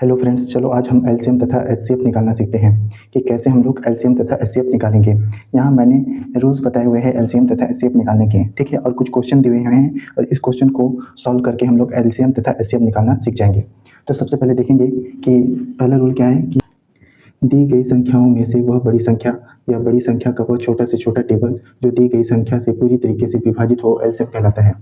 Hello friends, चलो आज हम एलसीएम तथा एचसीएफ निकालना सीखते हैं कि कैसे हम लोग एलसीएम तथा एचसीएफ निकालेंगे। यहाँ मैंने रूल्स बताए हुए हैं एलसीएम तथा एचसीएफ निकालने के, ठीक है, और कुछ क्वेश्चन दिए हुए हैं और इस क्वेश्चन को सॉल्व करके हम लोग एलसीएम तथा एचसीएफ निकालना सीख जाएंगे। तो सबसे पहले देखेंगे कि पहला रूल क्या है कि दी गई संख्याओं में से वह बड़ी संख्या या बड़ी संख्या का वह छोटा से छोटा टेबल जो दी गई संख्या से पूरी तरीके से विभाजित हो एलसीएम कहलाता है।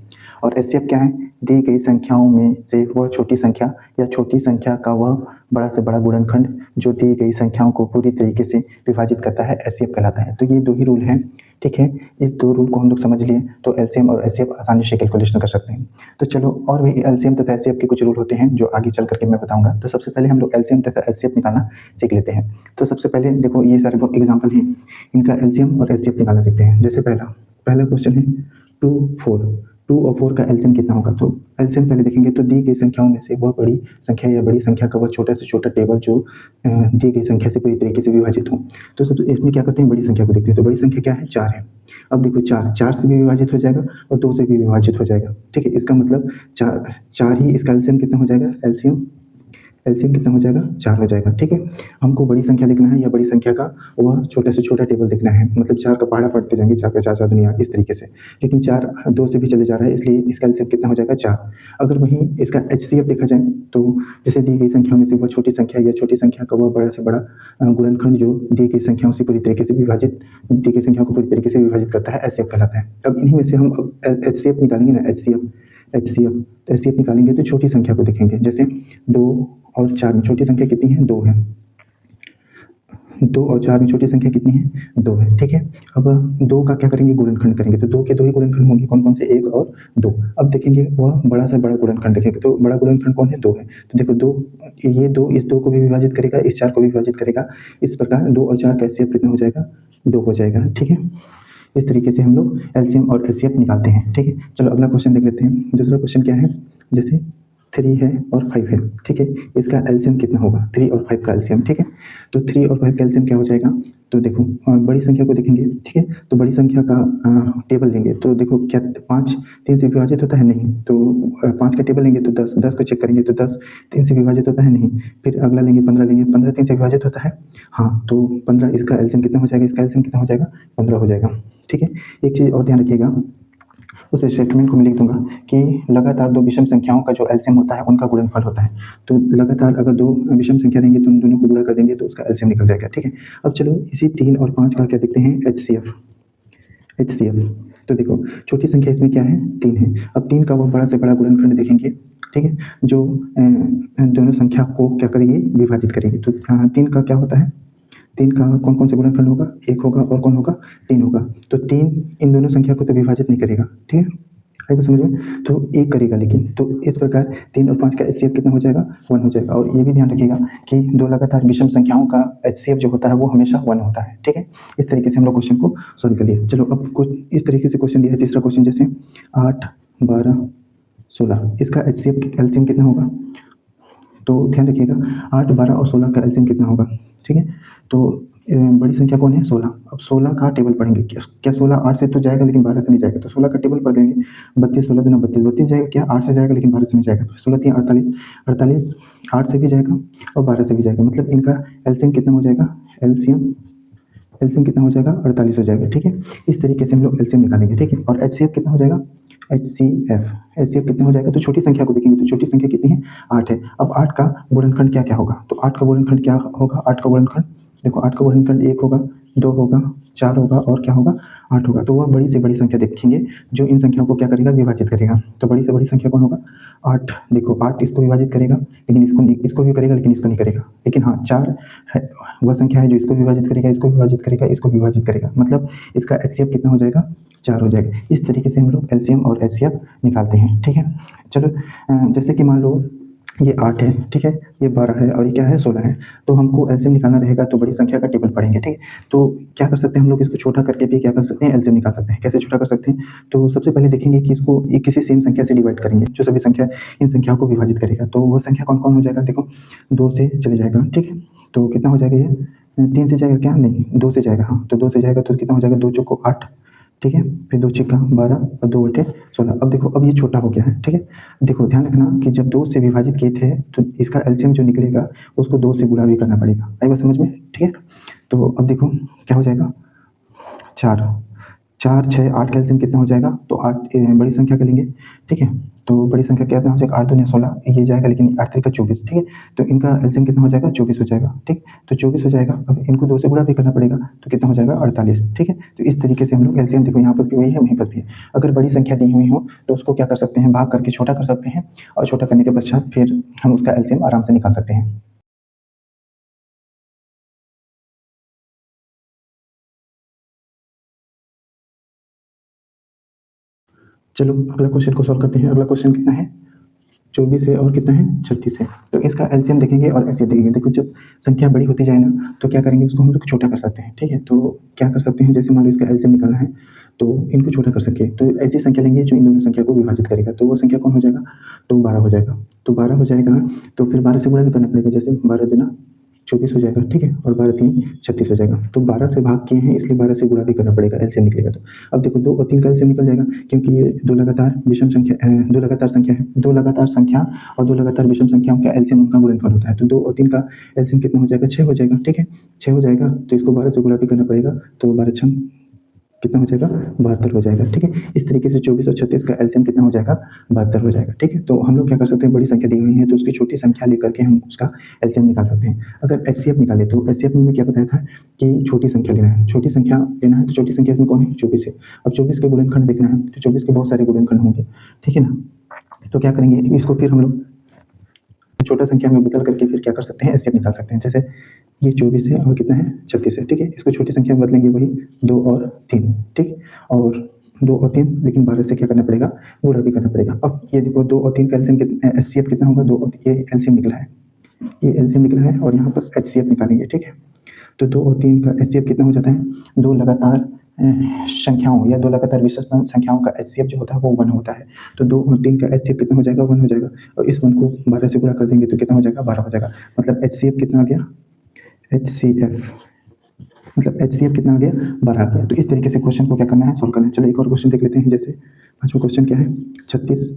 और एचसीएफ क्या है? दी गई संख्याओं में से वह छोटी संख्या या छोटी संख्या का वह बड़ा से बड़ा गुणनखंड जो दी गई संख्याओं को पूरी तरीके से विभाजित करता है, एचसीएफ कहलाता है। तो ये दो ही रूल हैं, ठीक है। इस दो रूल को हम लोग समझ लिए तो एलसीएम और एचसीएफ आसानी से कैलकुलेशन कर सकते हैं। तो चलो, और भी एलसीएम तथा एचसीएफ के कुछ रूल होते हैं जो आगे चल करके मैं बताऊंगा। तो सबसे पहले हम लोग एलसीएम तथा एचसीएफ निकालना सीख लेते हैं। तो सबसे पहले देखो, ये सारे एग्जाम्पल हैं, इनका एलसीएम और एचसीएफ निकालना सीखते हैं। जैसे पहला क्वेश्चन है 2 4, 2 और 4 का एलसीएम कितना होगा। तो एलसीएम पहले देखेंगे तो दी गई संख्याओं में से वह बड़ी संख्या या बड़ी संख्या का वह छोटा से छोटा टेबल जो दी गई संख्या से पूरी तरीके से विभाजित हो। तो सबसे इसमें क्या करते हैं, बड़ी संख्या को देखते हैं। तो बड़ी संख्या क्या है? 4 है। अब देखो, 4 से भी विभाजित हो जाएगा और 2 से भी विभाजित हो जाएगा, ठीक है। इसका मतलब 4 ही इसका एलसीएम कितना हो जाएगा? एलसीएम कितना हो जाएगा? 4 हो जाएगा, ठीक है। हमको बड़ी संख्या देखना है या बड़ी संख्या का वह छोटे से छोटा टेबल देखना है, मतलब 4 का पहाड़ा पढ़ते जाएंगे, 4 का 4 4 दुनिया, इस तरीके से। लेकिन 4 2 से भी चले जा रहा है, इसलिए इसका एलसीएम कितना हो जाएगा? 4। अगर वहीं इसका एचसीएफ देखा जाए तो जैसे दी गई संख्याओं में से वह छोटी संख्या या छोटी संख्या का वह बड़ा से बड़ा गुणनखंड जो दी गई संख्याओं से पूरी तरीके से विभाजित दी गई संख्याओं को पूरी तरीके से विभाजित करता है, एचसीएफ कहलाता है। अब इन्हीं में से हम एचसीएफ निकालेंगे ना, एचसीएफ तो एचसीएफ निकालेंगे तो छोटी संख्या को देखेंगे। जैसे 2 और 4 में छोटी संख्या कितनी है? 2 है। 2 और 4 में छोटी संख्या कितनी है? 2 है, ठीक है। अब 2 का क्या करेंगे? गुणनखंड करेंगे। तो 2 के 2 ही गुणनखंड होंगे, कौन कौन से? 1 और 2। अब देखेंगे वह बड़ा से बड़ा गुणनखंड देखेंगे, तो बड़ा गुणनखंड कौन है? 2 है। तो देखो 2, ये 2 इस 2 को भी विभाजित करेगा, इस 4 को भी विभाजित करेगा। इस प्रकार 2 और 4 का एचसीएफ कितना हो जाएगा? 2 हो जाएगा, ठीक है। इस तरीके से हम लोग एलसीएम और एचसीएफ निकालते हैं, ठीक है। चलो अगला क्वेश्चन देख लेते हैं। दूसरा क्वेश्चन क्या है? जैसे 3 है और 5 है, ठीक है। इसका एलसीएम कितना होगा? 3 और 5 का एलसीएम, ठीक है। तो 3 और 5 का एलसीएम क्या हो जाएगा? तो देखो, बड़ी संख्या को देखेंगे, ठीक है। तो बड़ी संख्या का टेबल लेंगे। तो देखो, क्या 5 3 से विभाजित होता है? नहीं। तो 5 का टेबल लेंगे तो 10 को चेक करेंगे तो 10 3 से विभाजित होता है? नहीं। फिर अगला लेंगे 15 लेंगे, 15 3 से विभाजित होता है? हाँ। तो 15, इसका एलसीएम कितना हो जाएगा? इसका एलसीएम कितना हो जाएगा? 15 हो जाएगा, ठीक है। एक चीज़ और ध्यान रखिएगा, उस स्टेटमेंट को मैं लिख दूंगा कि लगातार 2 विषम संख्याओं का जो एलसीएम होता है उनका गुणनफल होता है। तो लगातार अगर 2 विषम संख्या रहेंगे तो उन दोनों को गुणा कर देंगे तो उसका एलसीएम निकल जाएगा, ठीक है। अब चलो इसी 3 और 5 का क्या देखते हैं? एचसीएफ। तो देखो, छोटी संख्या इसमें क्या है? 3 है। अब 3 का वो बड़ा से बड़ा गुणनखंड देखेंगे, ठीक है, जो दोनों संख्या को क्या करेंगे? विभाजित करेंगे। तो 3 का क्या होता है? 3 का कौन कौन से गुणनखंड होगा? 1 होगा और कौन होगा? 3 होगा। तो 3 इन दोनों संख्या को तो विभाजित नहीं करेगा, ठीक है। आई बात समझ में? तो 1 करेगा लेकिन। तो इस प्रकार 3 और 5 का एचसीएफ कितना हो जाएगा? 1 हो जाएगा। और ये भी ध्यान रखिएगा कि 2 लगातार विषम संख्याओं का एचसीएफ जो होता है वो हमेशा 1 होता है, ठीक है। इस तरीके से हम लोग क्वेश्चन को सॉल्व कर लिए। चलो अब कुछ इस तरीके से क्वेश्चन दिया है। तीसरा क्वेश्चन जैसे 8 12 16, इसका एचसीएफ एलसीएम कितना होगा? तो ध्यान रखिएगा 8 12 और 16 का एलसीएम कितना होगा, ठीक है। तो बड़ी संख्या कौन है? 16। अब 16 का टेबल पढ़ेंगे। क्या 16 8 से तो जाएगा लेकिन 12 से नहीं जाएगा, तो 16 का टेबल पढ़ देंगे। 32 16 दूना 32, 32 जाएगा क्या? 8 से जाएगा लेकिन 12 से नहीं जाएगा। तो 16 3 48, 48 8 से भी जाएगा और 12 से भी जाएगा, मतलब इनका एलसीएम कितना हो जाएगा? एलसीएम कितना हो जाएगा? 48 हो जाएगा, ठीक है। इस तरीके से हम लोग एलसीएम निकालेंगे, ठीक है। और एचसीएफ कितना हो जाएगा? एचसीएफ कितना हो जाएगा? तो छोटी संख्या को देखेंगे। तो छोटी संख्या कितनी है? 8 है। अब 8 का गुणनखंड क्या क्या होगा? तो 8 का गुणनखंड क्या होगा? 8 का गुणनखंड देखो, 8 का गुणनखंड 1 होगा, 2 होगा, 4 होगा और क्या होगा? 8 होगा। तो वह बड़ी से बड़ी संख्या देखेंगे जो इन संख्याओं को क्या करेगा? विभाजित करेगा। तो बड़ी से बड़ी संख्या कौन होगा? 8। देखो 8 इसको विभाजित करेगा लेकिन इसको भी करेगा लेकिन इसको नहीं करेगा। लेकिन हाँ, 4 है वह संख्या है जो इसको विभाजित करेगा, इसको विभाजित करेगा, इसको विभाजित करेगा, मतलब इसका एचसीएफ कितना हो जाएगा? 4 हो जाएगा। इस तरीके से हम लोग एलसीएम और एचसीएफ निकालते हैं, ठीक है। चलो जैसे कि मान लो ये 8 है, ठीक है, ये 12 है और ये क्या है? 16 है। तो हमको एलसीएम निकालना रहेगा तो बड़ी संख्या का टेबल पढ़ेंगे, ठीक है। तो क्या कर सकते हैं हम लोग? इसको छोटा करके भी क्या कर सकते हैं? एलसीएम निकाल सकते हैं। कैसे छोटा कर सकते हैं? तो सबसे पहले देखेंगे कि इसको एक किसी सेम संख्या से डिवाइड करेंगे, जो सभी संख्या इन संख्याओं को विभाजित करेगा। तो वह संख्या कौन कौन हो जाएगा? देखो 2 से चले जाएगा, ठीक है। तो कितना हो जाएगा? ये 3 से जाएगा क्या? नहीं, 2 से जाएगा। हाँ, तो 2 से जाएगा तो कितना हो जाएगा? 2 चौको 8, ठीक है, फिर 2 छिक्का 12 और 2 बटे 16। अब देखो अब ये छोटा हो गया है, ठीक है। देखो ध्यान रखना कि जब 2 से विभाजित किए थे तो इसका एलसीएम जो निकलेगा उसको 2 से गुणा भी करना पड़ेगा। आई बात समझ में? ठीक है। तो अब देखो क्या हो जाएगा 4 4 6 8 का एलसीएम कितना हो जाएगा? तो 8 बड़ी संख्या का लेंगे, ठीक है। तो बड़ी संख्या कितना हो जाएगा? 8 दूनी 16 ये जाएगा, लेकिन 8 3 का 24, ठीक है। तो इनका एलसीएम कितना हो जाएगा? 24 हो जाएगा, ठीक। तो 24 हो जाएगा। अब इनको 2 से गुणा भी करना पड़ेगा, तो कितना हो जाएगा? 48, ठीक है। तो इस तरीके से हम लोग एलसीएम देखो यहाँ पर भी वही है, वहीं पर भी है। अगर बड़ी संख्या दी हुई हो तो उसको क्या कर सकते हैं? भाग करके छोटा कर सकते हैं, और छोटा करने के पश्चात फिर हम उसका एलसीएम आराम से निकाल सकते हैं। चलो अगला क्वेश्चन को सॉल्व करते हैं। अगला क्वेश्चन कितना है? 24 है और कितना है? 36 है। तो इसका एलसीएम देखेंगे और एचसीएफ देखेंगे। देखो जब संख्या बड़ी होती जाए ना तो क्या करेंगे, उसको हम लोग छोटा कर सकते हैं, ठीक है। तो क्या कर सकते हैं, जैसे मान लो इसका एलसीएम निकालना है तो इनको छोटा कर सके तो ऐसी संख्या लेंगे जो इन दोनों संख्या को विभाजित करेगा। तो वो संख्या कौन हो जाएगा? तो 12 हो जाएगा। तो 12 हो जाएगा तो फिर 12 से गुणा भी करना पड़ेगा, जैसे 12 दूना 24 हो जाएगा, ठीक है। और 12 3 36 हो जाएगा। तो 12 से भाग किए हैं इसलिए 12 से गुणा भी करना पड़ेगा, एलसीएम निकलेगा। तो अब देखो 2 और 3 का एलसीएम निकल जाएगा, क्योंकि ये दो लगातार विषम संख्या दो लगातार संख्या है। दो लगातार संख्या और दो लगातार विषम संख्याओं का एलसीएम उनका गुणनफल होता है। तो 2 और 3 का एलसीएम कितना हो जाएगा? 6 हो जाएगा, ठीक है। 6 हो जाएगा तो इसको 12 से गुणा भी करना पड़ेगा, तो 12 छंग कितना हो जाएगा? 72 हो जाएगा, ठीक है। इस तरीके से 24 और 36 का एलसीएम कितना हो जाएगा? 72 हो जाएगा, ठीक है। तो हम लोग क्या कर सकते हैं, बड़ी संख्या दी हुई है तो उसकी छोटी संख्या लेकर के हम उसका एलसीएम निकाल सकते हैं। अगर एचसीएफ निकाले तो एचसीएफ में क्या बताया था कि छोटी संख्या लेना है, छोटी संख्या लेना है। तो छोटी संख्या इसमें कौन है? 24 है। अब 24 के गुणनखंड देखना है तो 24 के बहुत सारे गुणनखंड होंगे, ठीक है ना। तो क्या करेंगे, इसको फिर हम लोग छोटा संख्या में बदल करके फिर क्या कर सकते हैं, एचसीएफ निकाल सकते हैं। जैसे ये 24 है और कितना है? 36 है, ठीक है। इसको छोटी संख्या में बदलेंगे, वही 2 और 3, ठीक। और 2 और 3, लेकिन 12 से क्या करना पड़ेगा? गुणा भी करना पड़ेगा। अब ये देखो 2 और 3 का एलसीएम कितना, एचसीएफ कितना होगा? 2 और ये एलसीएम निकला है, ये एलसीएम निकला है और यहाँ पर एचसीएफ निकालेंगे, ठीक है। तो 2 और 3 का एचसीएफ कितना हो जाता है? दो लगातार संख्याओं या दो लगातार विषम संख्याओं का एचसीएफ जो होता है वो 1 होता है। तो 2 और 3 का एचसीएफ कितना हो जाएगा? 1 हो जाएगा। और इस 1 को 12 से गुणा कर देंगे तो कितना हो जाएगा? 12 हो जाएगा। मतलब एचसीएफ कितना आ गया? एचसीएफ मतलब एचसीएफ कितना आ गया? 12 आ गया। तो इस तरीके से क्वेश्चन को क्या करना है? सॉल्व करना है। चलो एक और क्वेश्चन देख लेते हैं। जैसे पांचवा क्वेश्चन क्या है? 36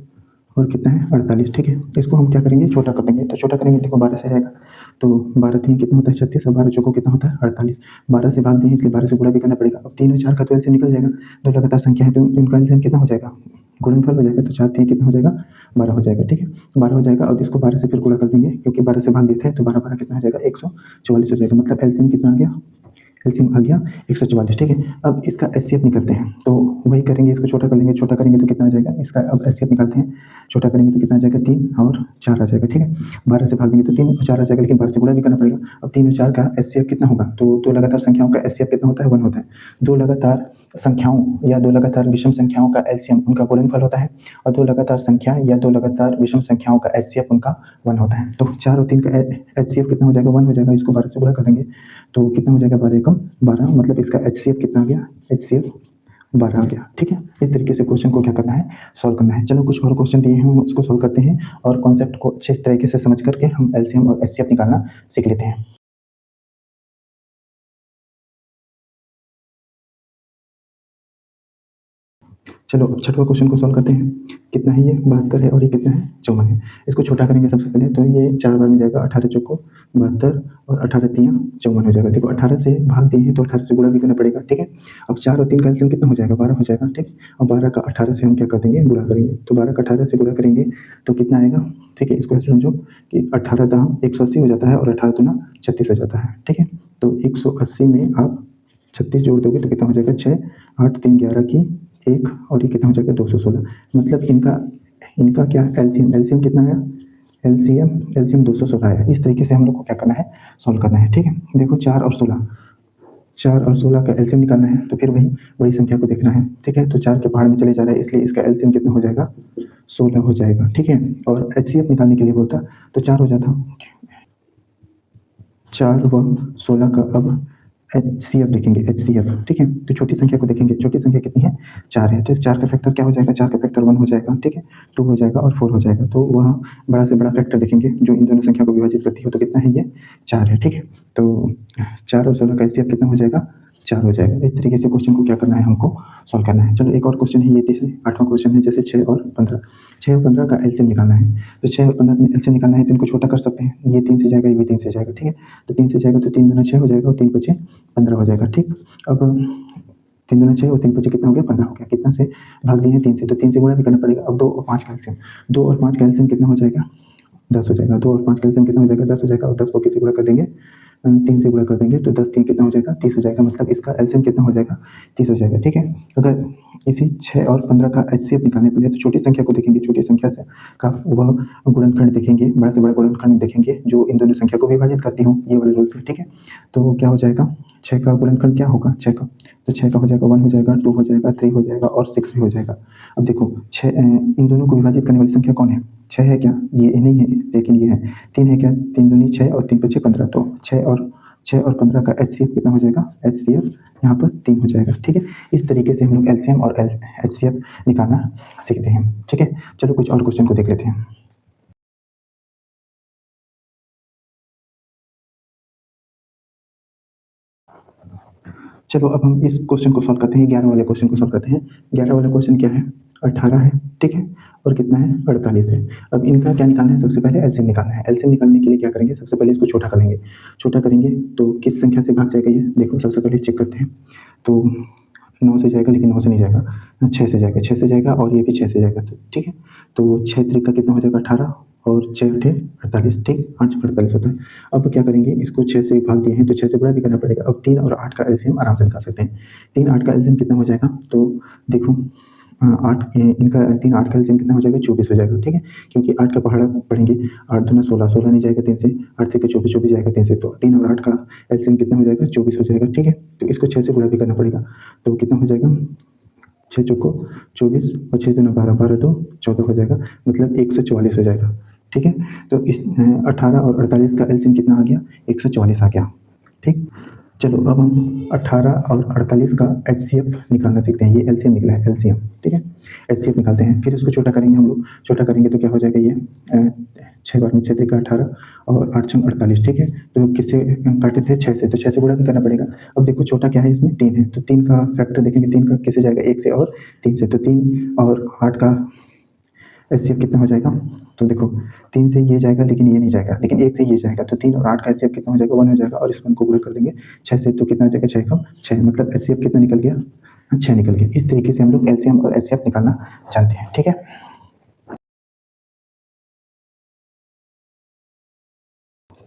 और कितना है? 48, ठीक है। इसको हम क्या करेंगे? छोटा कर देंगे। तो छोटा करेंगे, देखो 12 से जाएगा तो 12 3 कितना होता है? 36 और 12 चौको कितना होता है? 48। 12 से भाग दिए इसलिए 12 से गुणा भी करना पड़ेगा। अब 3 और 4 का तो एलसीएम निकल जाएगा, दो लगातार संख्या है तो उनका एलसीएम कितना हो जाएगा? गुणनफल हो जाएगा। तो 4 3 कितना हो जाएगा? 12 हो जाएगा, ठीक है। 12 हो जाएगा और इसको 12 से फिर गुणा कर देंगे, क्योंकि 12 से भाग देते हैं तो 12 12 कितना हो जाएगा? 144 हो जाएगा। मतलब एलसीएम कितना आ गया? एलसीएम आ गया 144, ठीक है। अब इसका एचसीएफ निकालते हैं तो वही करेंगे, इसको छोटा कर लेंगे। छोटा करेंगे तो कितना आ जाएगा इसका? अब एचसीएफ निकालते हैं। छोटा करेंगे तो कितना आ जाएगा? 3 और 4 आ जाएगा, ठीक है। 12 से भाग देंगे तो 3 और 4 आ जाएगा, लेकिन 12 से गुणा भी करना पड़ेगा। अब 3 और 4 का एचसीएफ कितना होगा? तो दो लगातार संख्याओं का एचसीएफ कितना होता है? 1 होता है। दो लगातार संख्याओं या दो लगातार विषम संख्याओं का एलसीएम उनका गुणनफल होता है, और दो लगातार संख्या या दो लगातार विषम संख्याओं का एचसीएफ उनका 1 होता है। तो 4 और 3 का एचसीएफ कितना हो जाएगा? 1 हो जाएगा। इसको 12 से गुणा कर देंगे तो कितना हो जाएगा? 12 एकम 12, मतलब इसका एचसीएफ कितना आ गया? एचसीएफ 12 आ गया, ठीक है। इस तरीके से क्वेश्चन को क्या करना है? सॉल्व करना है। चलो कुछ और क्वेश्चन दिए हैं, हम उसको सॉल्व करते हैं और कॉन्सेप्ट को अच्छे तरीके से समझ करके हम एलसीएम और एचसीएफ निकालना सीख लेते हैं। चलो अब छठवां क्वेश्चन को सॉल्व करते हैं। कितना है ये? 72 है और ये कितना है? 54 है। इसको छोटा करेंगे सबसे पहले, तो ये 4 बार में जाएगा। 18 चौको 72 और 18 तियां 54 हो जाएगा। देखो 18 से भाग दिए हैं तो 18 से गुणा भी करना पड़ेगा, ठीक है। अब 4 और 3 का एलसीएम कितना हो जाएगा? 12 हो जाएगा, ठीक। और 12 का 18 से हम क्या कर देंगे? गुणा करेंगे। तो 12 का 18 से गुणा करेंगे तो कितना आएगा? ठीक है, इसको ऐसे समझो कि 18 दाम 180 हो जाता है और 18 दूना 36 हो जाता है, ठीक है। तो 180 में आप 36 जोड़ दोगे तो कितना हो जाएगा? 6 8 3 11 की 1 और ये कितना हो जाएगा? 216। मतलब इनका इनका क्या एलसीएम कितना आया? एलसीएम 216 आया। इस तरीके से हम लोग को क्या करना है? सॉल्व करना है, ठीक है। देखो 4 और 16 का एलसीएम निकालना है तो फिर वही बड़ी संख्या को देखना है, ठीक है। तो 4 के पहाड़ में चले जा रहा है इसलिए इसका एलसीएम कितना हो जाएगा? 16 हो जाएगा, ठीक है। और एचसीएफ निकालने के लिए बोलता तो 4 हो जाता। 4 व 16 का अब एचसीएफ देखेंगे, एचसीएफ, ठीक है। तो छोटी संख्या को देखेंगे, छोटी संख्या कितनी है? 4 है। तो 4 का फैक्टर क्या हो जाएगा? 4 का फैक्टर 1 हो जाएगा, ठीक है। 2 हो जाएगा और 4 हो जाएगा। तो वह बड़ा से बड़ा फैक्टर देखेंगे जो इन दोनों संख्या को विभाजित करती हो। तो कितना है ये? 4 है, ठीक है। तो 4 और 16 का एचसीएफ कितना हो जाएगा? 4 हो जाएगा। इस तरीके से क्वेश्चन को क्या करना है, हमको सॉल्व करना है। चलो एक और क्वेश्चन है, ये तीसरे 8वां क्वेश्चन है। जैसे 6 और 15, 6 और 15 का एलसीएम निकालना है। तो 6 और 15 का एलसीएम निकालना है तो इनको छोटा कर सकते हैं। ये 3 से जाएगा, ये भी 3 से जाएगा, ठीक है। तो 3 से जाएगा तो 3 दूना 6 हो जाएगा और 3 पचे 15 हो जाएगा, ठीक। अब 3 दूना 6 और 3 पचे कितना हो गया, 15 हो गया। कितना से भाग दिए हैं, 3 से, तो 3 से गुणा भी करना पड़ेगा। अब 2 और 5 का एलसीएम, 2 और 5 का एलसीएम कितना हो जाएगा, 10 हो जाएगा। 2 और 5 का एलसीएम कितना हो जाएगा, 10 हो जाएगा। और 10 को किससे गुणा कर देंगे, 3 से गुणा कर देंगे तो 10 3 कितना हो जाएगा, 30 हो जाएगा। मतलब इसका एलसीएम कितना हो जाएगा, 30 हो जाएगा, ठीक है। अगर इसी 6 और 15 का एचसीएफ निकालने के लिए तो छोटी संख्या को देखेंगे, छोटी संख्या से का वह गुणनखंड देखेंगे, बड़ा से बड़ा गुणनखंड देखेंगे जो इन दोनों संख्या को विभाजित करती हो, ये वाले रूल से, ठीक है। तो क्या हो जाएगा, 6 का गुणनखंड क्या होगा, 6 का, तो 6 का हो जाएगा 1 हो जाएगा, 2 हो जाएगा, 3 हो जाएगा और 6 भी हो जाएगा। अब देखो 6 इन दोनों को विभाजित करने वाली संख्या कौन है, 6 है क्या, ये नहीं है लेकिन ये है। 3 है क्या, 3 दूनी 6 और 3 पचे 15, तो 6 और 15 का एचसीएफ कितना हो जाएगा, एचसीएफ यहाँ पर 3 हो जाएगा, ठीक है। इस तरीके से हम लोग एलसीएम और एचसीएफ निकालना सीखते हैं, ठीक है। चलो कुछ और क्वेश्चन को देख लेते हैं। चलो अब हम इस क्वेश्चन को सॉल्व करते हैं, 11 वाले क्वेश्चन को सॉल्व करते हैं। 11 वाला क्वेश्चन क्या है, 18 है, ठीक है, और कितना है, 48 है। अब इनका क्या निकालना है, सबसे पहले एलसीएम निकालना है। एलसीएम निकालने के लिए क्या करेंगे, सबसे पहले इसको छोटा करेंगे। छोटा करेंगे तो किस संख्या से भाग जाएगा, ये देखो सबसे पहले चेक करते हैं। तो 9 से जाएगा, लेकिन 9 से नहीं जाएगा, 6 से जाएगा, 6 से जाएगा और ये भी 6 से जाएगा, तो ठीक है। तो 6 त्रिक का कितना हो जाएगा, 18 और 6 अठे 48, ठीक, 8 48 होता है। अब क्या करेंगे, इसको 6 से भाग दिए हैं तो 6 से गुणा भी करना पड़ेगा। अब 3 और 8 का एलसीएम आराम से निकाल सकते हैं। 3 8 का एलसीएम कितना हो जाएगा, तो देखो 8 इनका 3 8 का एलसीएम कितना हो जाएगा, 24 हो जाएगा, ठीक है। क्योंकि 8 का पहाड़ा पढ़ेंगे, 8 दूना 16, 16 नहीं जाएगा 3 से, 8 त्रिक 24, 24 जाएगा 3 से, तो 3 और 8 का एलसीएम कितना हो जाएगा, 24 हो जाएगा, ठीक है। तो इसको 6 से गुणा भी करना पड़ेगा, तो कितना हो जाएगा, 6 चौको 24 और 6 दूना 12, 12 दो 14 हो जाएगा, मतलब 144 हो जाएगा, ठीक है। तो इस 18 और 48 का एलसीएम कितना आ गया, 144 आ गया, ठीक। चलो अब हम 18 और 48 का एचसीएफ निकालना सीखते हैं। ये एलसीएम निकला है, एलसीएम, ठीक है। एचसीएफ निकालते हैं, फिर इसको छोटा करेंगे हम लोग। छोटा करेंगे तो क्या हो जाएगा, ये 6 बार में 6 त्रिक 18 और 8 छंग 48, ठीक है। तो किससे काटे थे, 6 से, तो 6 से गुणा भी करना पड़ेगा। अब देखो छोटा क्या है, इसमें 3 है, तो 3 का फैक्टर देखेंगे, 3 का किससे जाएगा, 1 से और 3 से, तो 3 और 8 का एचसीएफ कितना हो जाएगा, तो देखो 3 से ये जाएगा लेकिन ये नहीं जाएगा, लेकिन 1 से ये जाएगा, तो 3 और 8 का एचसीएफ कितना हो जाएगा, 1 हो जाएगा। और इस 1 को गुणा कर देंगे 6 से, तो कितना आ जाएगा, 6 कम 6, मतलब एचसीएफ कितना निकल गया, 6 निकल गया। इस तरीके से हम लोग एलसीएम और एचसीएफ निकालना जानते हैं, ठीक है।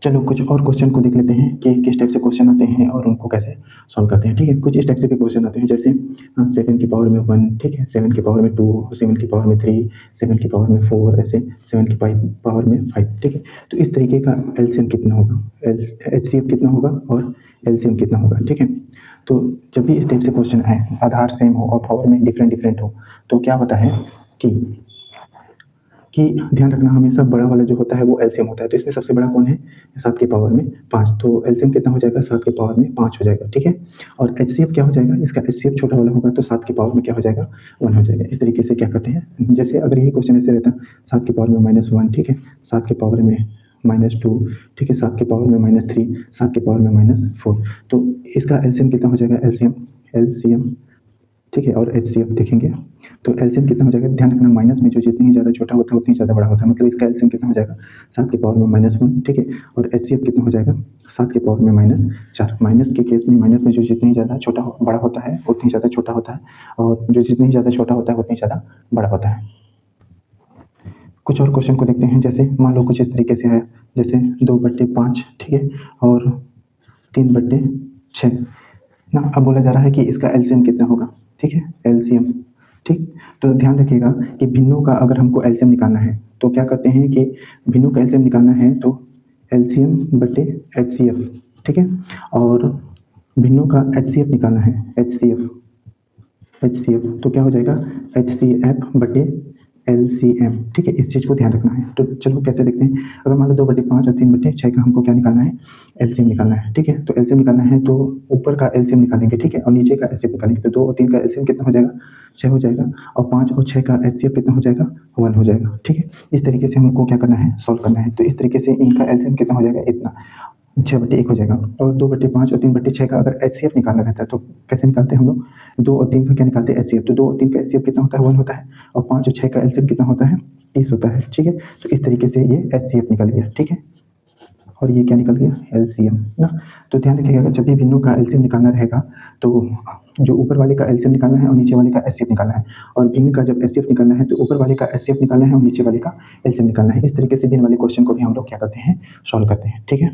चलो कुछ और क्वेश्चन को देख लेते हैं कि किस टाइप से क्वेश्चन आते हैं और उनको कैसे सॉल्व करते हैं, ठीक है। कुछ इस टाइप से भी क्वेश्चन आते हैं, जैसे 7 की पावर में 1, ठीक है, 7 की पावर में 2, 7 की पावर में 3, 7 की पावर में 4, ऐसे 7 की पावर में 5, ठीक है। तो इस तरीके का एलसीएम कितना होगा, एचसीएफ कितना होगा और एलसीएम कितना होगा, ठीक है। तो जब भी इस टाइप से क्वेश्चन आए, आधार सेम हो और पावर में डिफरेंट डिफरेंट हो, तो क्या होता है कि ध्यान रखना, हमेशा बड़ा वाला जो होता है वो एलसीएम होता है। तो इसमें सबसे बड़ा कौन है, 7 की पावर में 5, तो एलसीएम कितना हो जाएगा, 7 की पावर में 5 हो जाएगा, ठीक है। और एचसीएफ क्या हो जाएगा, इसका एचसीएफ छोटा वाला होगा तो 7 की पावर में क्या हो जाएगा, 1 हो जाएगा। इस तरीके से क्या करते हैं, जैसे अगर यही क्वेश्चन ऐसे रहता, 7 की पावर में -1, ठीक है, 7 की पावर में -2, ठीक है, 7 की पावर में -3, 7 की पावर में -4, तो इसका एलसीएम कितना हो जाएगा, एलसीएम, ठीक है, और एचसीएफ देखेंगे तो एलसीएम कितना हो जाएगा, ध्यान रखना माइनस में जो जितनी ही ज़्यादा छोटा होता है उतनी ज़्यादा बड़ा होता है, मतलब इसका एलसीएम कितना हो जाएगा, 7 की पावर में -1, ठीक है। और एचसीएफ कितना हो जाएगा, 7 की पावर में -4। माइनस के केस में माइनस में जो जितनी ज़्यादा बड़ा होता है उतनी ज़्यादा छोटा होता है, और जो जितनी ज़्यादा छोटा होता है उतनी ज़्यादा बड़ा होता है। कुछ और क्वेश्चन को देखते हैं, जैसे मान लो कुछ इस तरीके से है, जैसे 2/5, ठीक है, और 3/6 ना। अब बोला जा रहा है कि इसका एलसीएम कितना होगा, ठीक है, एलसीएम, ठीक। तो ध्यान रखिएगा कि भिन्नों का अगर हमको एलसीएम निकालना है तो क्या करते हैं कि भिन्नों का एलसीएम निकालना है तो एलसीएम बटे एचसीएफ, ठीक है। और भिन्नों का एचसीएफ निकालना है, एचसीएफ तो क्या हो जाएगा, एचसीएफ बटे एलसीएम, ठीक है। इस चीज़ को ध्यान रखना है। तो चलो कैसे देखते हैं, अगर मान लो 2/5 और 3/6 का हमको क्या निकालना है, एलसीएम निकालना है, ठीक है। तो एलसीएम निकालना है तो ऊपर का एलसीएम निकालेंगे, ठीक है, और नीचे का एचसीएफ निकालेंगे, तो 2 और 3 का एलसीएम कितना हो जाएगा, 6 हो जाएगा, और 5 और 6 का एचसीएफ कितना हो जाएगा, 1 हो जाएगा, ठीक है। इस तरीके से हमको क्या करना है, सॉल्व करना है। तो इस तरीके से इनका एलसीएम कितना हो जाएगा, इतना, 6/1 हो जाएगा। और 2/5 और 3/6 का अगर एचसीएफ निकालना रहता है तो कैसे निकालते हैं हम लोग? 2 और 3 का क्या निकालते हैं? एचसीएफ। तो 2 और 3 का एचसीएफ कितना होता है? 1 होता है। और 5 और 6 का एलसीएम कितना होता है? 30 होता है। ठीक है, तो इस तरीके से ये एचसीएफ निकल गया। ठीक है, और ये क्या निकल गया? एलसीएम ना। तो ध्यान रखिएगा जब भी भिन्नों का एलसीएम निकालना रहेगा तो जो ऊपर वाले का एलसीएम निकालना है और नीचे वाले का एचसीएफ निकालना है, और भिन्न का जब एचसीएफ निकालना है तो ऊपर वाले का एचसीएफ निकालना है और नीचे वाले का एलसीएम निकालना है। इस तरीके से भिन्न वाले क्वेश्चन को भी हम लोग क्या करते हैं? सॉल्व करते हैं। ठीक है,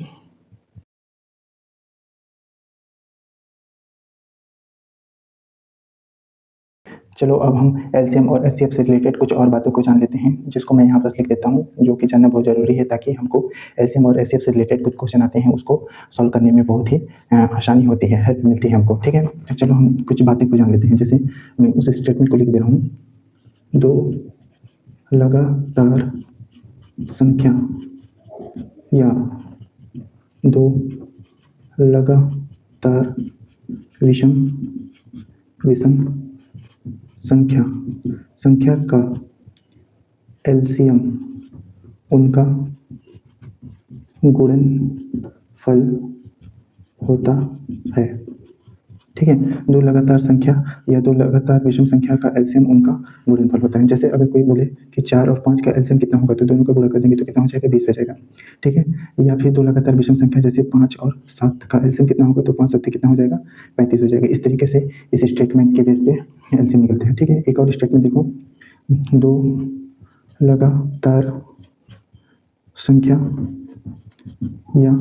चलो अब हम एलसीएम और एचसीएफ से रिलेटेड कुछ और बातों को जान लेते हैं, जिसको मैं यहाँ पर लिख देता हूँ, जो कि जानना बहुत ज़रूरी है ताकि हमको एलसीएम और एचसीएफ से रिलेटेड कुछ क्वेश्चन आते हैं उसको सॉल्व करने में बहुत ही आसानी होती है, हेल्प मिलती है हमको। ठीक है, तो चलो हम कुछ बातें को जान लेते हैं। जैसे मैं उस स्टेटमेंट को लिख दे रहा हूँ, 2 लगातार संख्या या 2 लगातार विषम विषम संख्या का एलसीएम उनका गुणनफल होता है। ठीक है, 2 लगातार संख्या या 2 लगातार विषम संख्या का एलसीएम उनका गुणनफल होता है। जैसे अगर कोई बोले कि 4 और 5 का एलसीएम कितना होगा, तो दोनों का गुणा कर देंगे तो कितना हो जाएगा? 20 हो जाएगा। ठीक है, या फिर 2 लगातार विषम संख्या जैसे 5 और 7 का एलसीएम कितना होगा, तो 5 7 कितना हो जाएगा? 35 हो जाएगा। इस तरीके से इस स्टेटमेंट के बेस पे एलसीएम निकलते हैं। ठीक है, एक और स्टेटमेंट देखो, 2 लगातार संख्या या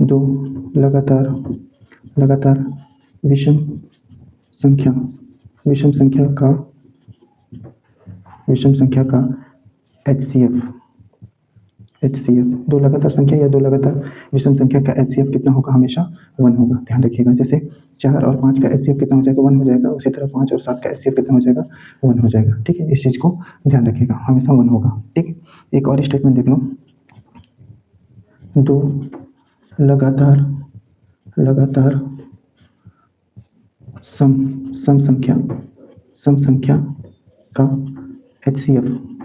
2 लगातार विषम संख्या का एचसीएफ 2 लगातार संख्या या 2 लगातार विषम संख्या का एचसीएफ कितना होगा? हमेशा 1 होगा। ध्यान रखिएगा, जैसे 4 और 5 का एचसीएफ कितना हो जाएगा? 1 हो जाएगा। उसी तरह 5 और 7 का एचसीएफ कितना हो जाएगा? 1 हो जाएगा। ठीक है, इस चीज़ को ध्यान रखिएगा, हमेशा 1 होगा। ठीक है, एक और स्टेटमेंट देख लो, 2 लगातार सम संख्या का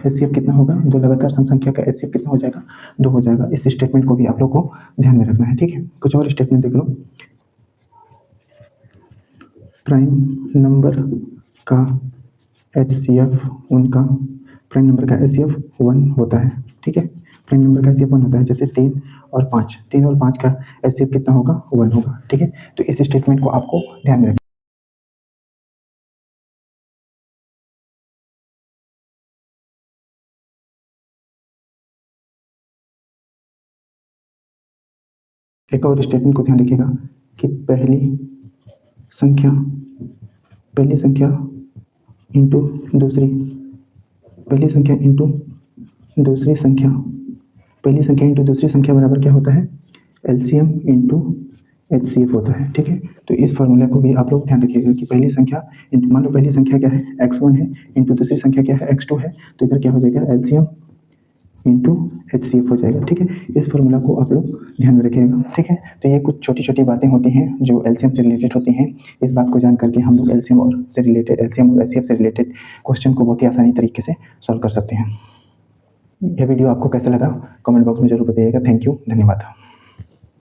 एचसीएफ कितना होगा? 2 लगातार सम संख्या का एचसीएफ कितना हो जाएगा? 2 हो जाएगा। इस स्टेटमेंट को भी आप लोग को ध्यान में रखना है। ठीक है, कुछ और स्टेटमेंट देख लो, प्राइम नंबर का एचसीएफ 1 होता है। ठीक है, प्राइम नंबर का एचसीएफ 1 होता है। जैसे 3 और 5 का एचसीएफ कितना होगा? 1 होगा। ठीक है, तो इस स्टेटमेंट को आपको ध्यान में रखना। एक और स्टेटमेंट को ध्यान रखिएगा कि पहली संख्या इंटू दूसरी संख्या बराबर क्या होता है? एलसीएम इंटू एचसीएफ होता है। ठीक है, तो इस फॉर्मूला को भी आप लोग ध्यान रखिएगा कि पहली संख्या, मान लो पहली संख्या क्या है? x1 है, इंटू दूसरी संख्या क्या है? x2 है। तो इधर क्या हो जाएगा? एलसीएम इंटू एचसीएफ हो जाएगा। ठीक है, इस फॉर्मूला को आप लोग ध्यान में रखिएगा। ठीक है, तो ये कुछ छोटी छोटी बातें होती हैं जो एलसीएम से रिलेटेड होती हैं। इस बात को जान करके हम लोग एलसीएम और एचसीएफ से रिलेटेड क्वेश्चन को बहुत ही आसानी तरीके से सॉल्व कर सकते हैं। यह वीडियो आपको कैसा लगा कमेंट बॉक्स में जरूर बताइएगा। थैंक यू, धन्यवाद।